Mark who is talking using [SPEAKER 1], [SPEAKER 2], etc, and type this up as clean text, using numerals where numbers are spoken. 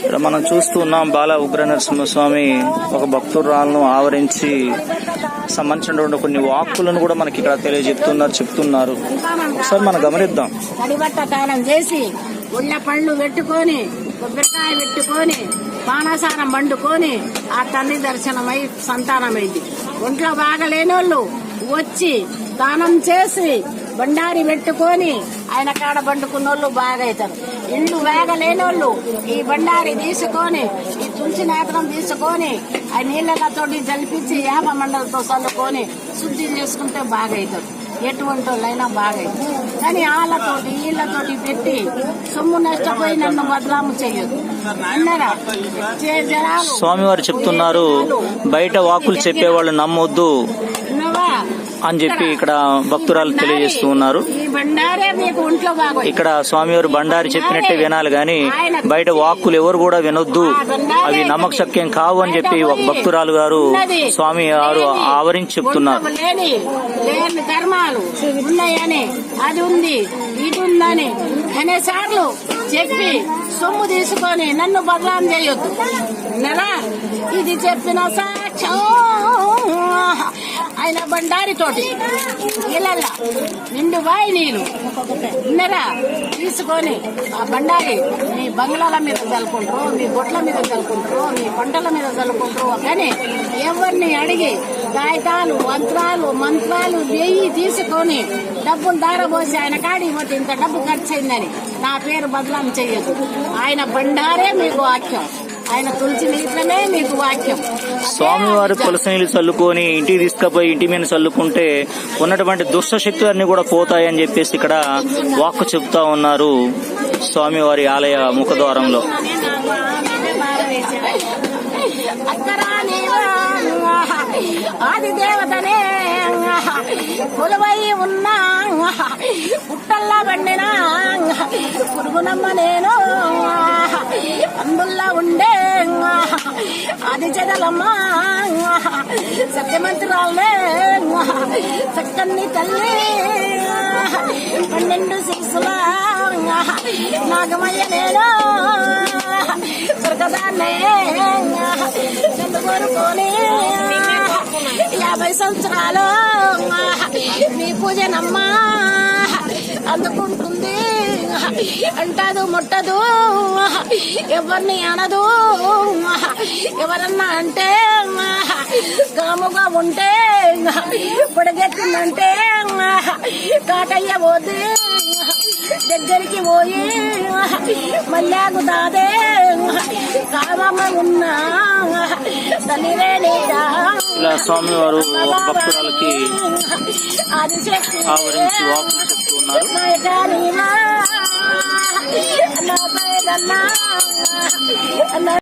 [SPEAKER 1] ఇక్కడ మనం చూస్తున్నాం బాల ఉగ్ర నరసింహస్వామి ఒక భక్తురాలను ఆవరించి సంబంధించినటువంటి కొన్ని వాక్కులను కూడా మనకి ఇక్కడ చెప్తున్నారు. ఒకసారి మనం గమనిద్దాం.
[SPEAKER 2] కడిబట్టకాలం చేసి ఉళ్ళ పళ్ళు పెట్టుకొని కొబ్బరికాయ పెట్టుకొని పానసారం వండుకొని ఆ తల్లి దర్శనమై సంతానమైంది. ఒంట్లో బాగలేనోళ్ళు వచ్చి దానం చేసి బండారి పెట్టుకొని ఆయన కాడ బండుకున్నోళ్ళు బాగైతారు. ఇల్లు వేగలేనోళ్ళు ఈ బండారి తీసుకొని ఈ తులసి నేత్రం తీసుకొని ఆ నీళ్ళతో జలిపించి యాప మండలతో చల్లుకొని శుద్ధి చేసుకుంటే బాగైతారు. ఎటువంటి వాళ్ళైనా బాగైతారు. కానీ వాళ్ళతోటి వీళ్ళతోటి పెట్టి సొమ్ము నష్టపోయి నన్ను బదలాము చేయదు అన్నారా.
[SPEAKER 1] స్వామివారు చెప్తున్నారు, బయట వాకులు చెప్పేవాళ్ళు నమ్మొద్దు అని చెప్పి ఇక్కడ భక్తురాలు తెలియజేస్తూ ఉన్నారు. ఇక్కడ స్వామివారు బండారి చెప్పినట్టే వినాలి గాని బయట వాక్కులు ఎవరు కూడా వినొద్దు, అవి నమ్మకశక్యం కావు అని చెప్పి ఒక భక్తురాలు గారు స్వామి గారు ఆవరించి చెప్తున్నారు.
[SPEAKER 2] ధర్మాలు ఉన్నాయని అది ఉంది ఇది ఉందని అనేసార్లు చెప్పి సొమ్ము తీసుకొని నన్ను బదలాం చేయొద్దు. ఇది చెప్పిన సాక్ష్యం ఆయన బండారి తోటి ఇళ్ళల్లా నిండు బాయి నీరు విన్నరా తీసుకొని ఆ బండారి మీ బంగ్లాల మీద చల్లుకుంటారు, మీ బొట్ల మీద చల్లుకుంటారు, మీ పంటల మీద చల్లుకుంటారు. కానీ ఎవరిని అడిగి కాగితాలు మంత్రాలు వెయ్యి తీసుకొని డబ్బులు దారబోసి ఆయన కాడికి పోతే ఇంత డబ్బు ఖర్చు అయిందని నా పేరు బదలాం చెయ్యదు. ఆయన బండారే మీకు వాక్యం, ఆయన తులసి నీళ్ళనే మీకు వాక్యం.
[SPEAKER 1] స్వామివారు తులసి నీళ్ళు చల్లుకొని ఇంటికి తీసుకుపోయి ఇంటి మీద చల్లుకుంటే ఉన్నటువంటి దుష్ట శక్తులన్నీ కూడా పోతాయని చెప్పేసి ఇక్కడ వాక్కు చెప్తా ఉన్నారు స్వామివారి ఆలయ ముఖద్వారంలో.
[SPEAKER 2] ఆది దేవతనే కొలువై ఉన్నా పుట్టల్లా బండినా పురుగునమ్మ నేను అందుల్లా ఉండే ఆది జగలమ్మ సత్యమంత్రాలే చక్కన్ని తల్లి 12 శిశుల నాగమయ్య నేను స్వర్గదాన్నే చంద్రగోరుకొని 50 సంవత్సరాలు మీ పూజనమ్మా అందుకుంటుంది. అంటదు ముట్టదు, ఎవరిని అనదు. ఎవరన్నా అంటే గాముగా ఉంటే పొడగెత్తిందంటే కాటయ్య పోతే దగ్గరికి పోయి మల్లాగు దాదే కామమ్మ ఉన్నా తల్లివేణిగా
[SPEAKER 1] ఇలా స్వామివారు భక్తురాలకి ఆవరించి వాకులు చెప్తూ ఉన్నారు.